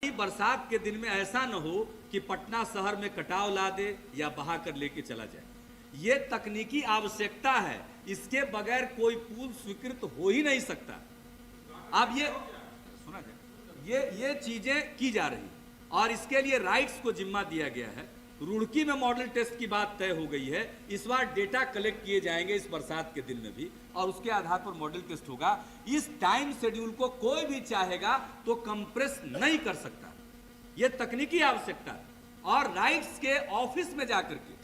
बरसात के दिन में ऐसा न हो कि पटना शहर में कटाव ला दे या बहा कर लेके चला जाए। ये तकनीकी आवश्यकता है, इसके बगैर कोई पुल स्वीकृत हो ही नहीं सकता। अब ये सुना जाए, ये चीजें की जा रही और इसके लिए राइट्स को जिम्मा दिया गया है। रुड़की में मॉडल टेस्ट की बात तय हो गई है। इस बार डेटा कलेक्ट किए जाएंगे इस बरसात के दिन में भी और उसके आधार पर मॉडल टेस्ट होगा। इस टाइम शेड्यूल को कोई भी चाहेगा तो कंप्रेस नहीं कर सकता, यह तकनीकी आवश्यकता है। और राइट्स के ऑफिस में जाकर के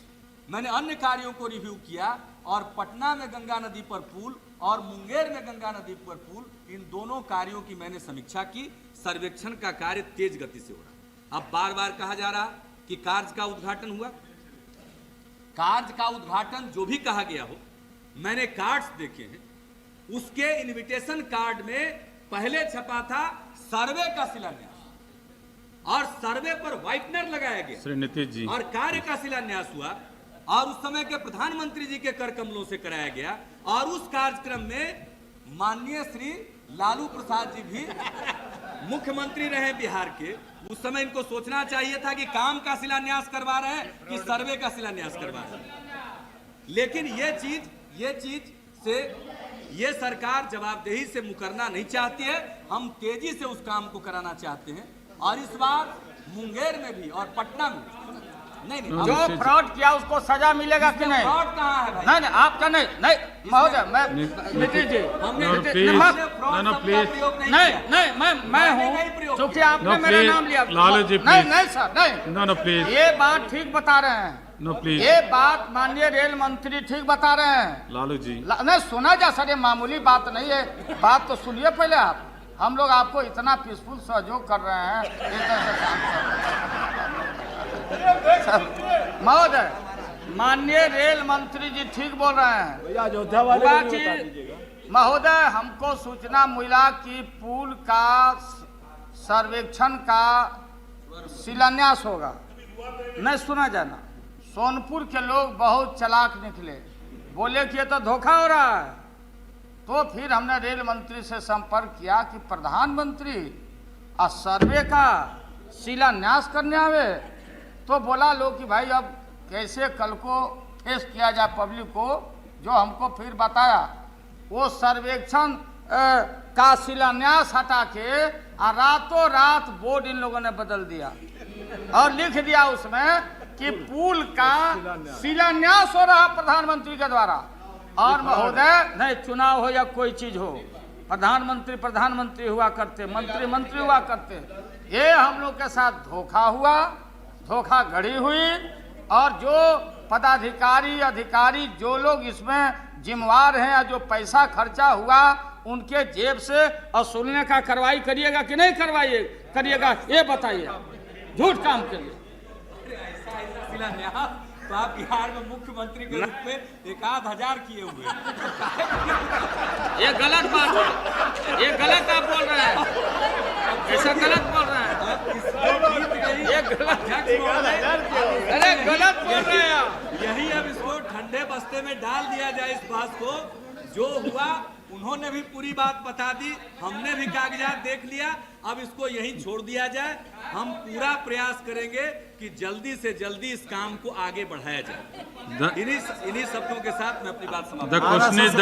मैंने अन्य कार्यों को रिव्यू किया और पटना में गंगा नदी पर पुल और मुंगेर में गंगा नदी पर पुल, इन दोनों कार्यों की मैंने समीक्षा की। सर्वेक्षण का कार्य तेज गति से हो रहा। अब बार बार कहा जा रहा कि कार्य का उद्घाटन हुआ। कार्य का उद्घाटन जो भी कहा गया हो, मैंने कार्ड्स देखे हैं। उसके इनविटेशन कार्ड में पहले छपा था सर्वे का शिलान्यास और सर्वे पर व्हाइटनर लगाया गया श्री नीतीश जी, और कार्य का शिलान्यास हुआ और उस समय के प्रधानमंत्री जी के कर कमलों से कराया गया। और उस कार्यक्रम में माननीय श्री लालू प्रसाद जी भी मुख्यमंत्री रहे बिहार के। उस समय इनको सोचना चाहिए था कि काम का शिलान्यास करवा रहे हैं कि सर्वे का शिलान्यास करवा रहे हैं। लेकिन ये चीज से ये सरकार जवाबदेही से मुकरना नहीं चाहती है। हम तेजी से उस काम को कराना चाहते हैं और इस बार मुंगेर में भी और पटना में नहीं जो फ्रॉड किया उसको सजा मिलेगा कि नहीं? फ्रॉड कहाँ है भाई? नहीं आपका नहीं महोदय, मैं नीतीश जी हमने मैं हूँ, क्योंकि आपने मेरा नाम लिया। लालू जी नहीं सर, नहीं प्लीज, ये बात ठीक बता रहे हैं। प्लीज, ये बात माननीय रेल मंत्री ठीक बता रहे हैं। लालू जी नहीं सुना जा सर, ये मामूली बात नहीं है। बात तो सुनिए पहले आप। हम लोग आपको इतना पीसफुल सहयोग कर रहे हैं। महोदय, माननीय रेल मंत्री जी ठीक बोल रहे हैं। महोदय, हमको सूचना मिला कि पुल का सर्वेक्षण का शिलान्यास होगा। नहीं सुना जाना, सोनपुर के लोग बहुत चालाक निकले, बोले कि ये तो धोखा हो रहा है। तो फिर हमने रेल मंत्री से संपर्क किया कि प्रधानमंत्री सर्वे का शिलान्यास करने आवे। तो बोला लोग कि भाई अब कैसे कल को फेस किया जाए पब्लिक को। जो हमको फिर बताया वो सर्वेक्षण का शिलान्यास हटा के रातों रात बोर्ड इन लोगों ने बदल दिया और लिख दिया उसमें कि पुल का शिलान्यास हो रहा प्रधानमंत्री के द्वारा। और महोदय, नहीं चुनाव हो या कोई चीज हो, प्रधानमंत्री हुआ करते, मंत्री हुआ करते। ये हम लोग के साथ धोखा हुआ, धोखाधड़ी हुई। और जो पदाधिकारी अधिकारी जो लोग इसमें जिम्मेवार हैं, जो पैसा खर्चा हुआ उनके जेब से वसूलने का कार्रवाई करिएगा कि नहीं करिएगा, ये बताइए। झूठ काम के लिए तो आप बिहार में मुख्यमंत्री के रूप में 1000 किए हुए। ये गलत बात है, ये गलत आप बोल रहे हैं, ऐसा गलत बोल रहे हैं, ये गलत, अरे गलत बोल रहे हैं आप। यही अब इसको ठंडे बस्ते में डाल दिया जाए। इस बात को जो हुआ उन्होंने भी पूरी बात बता दी, हमने भी कागजात देख लिया। अब इसको यहीं छोड़ दिया जाए। हम पूरा प्रयास करेंगे कि जल्दी से जल्दी इस काम को आगे बढ़ाया जाए। इन्हीं शब्दों के साथ मैं अपनी बात समाप्त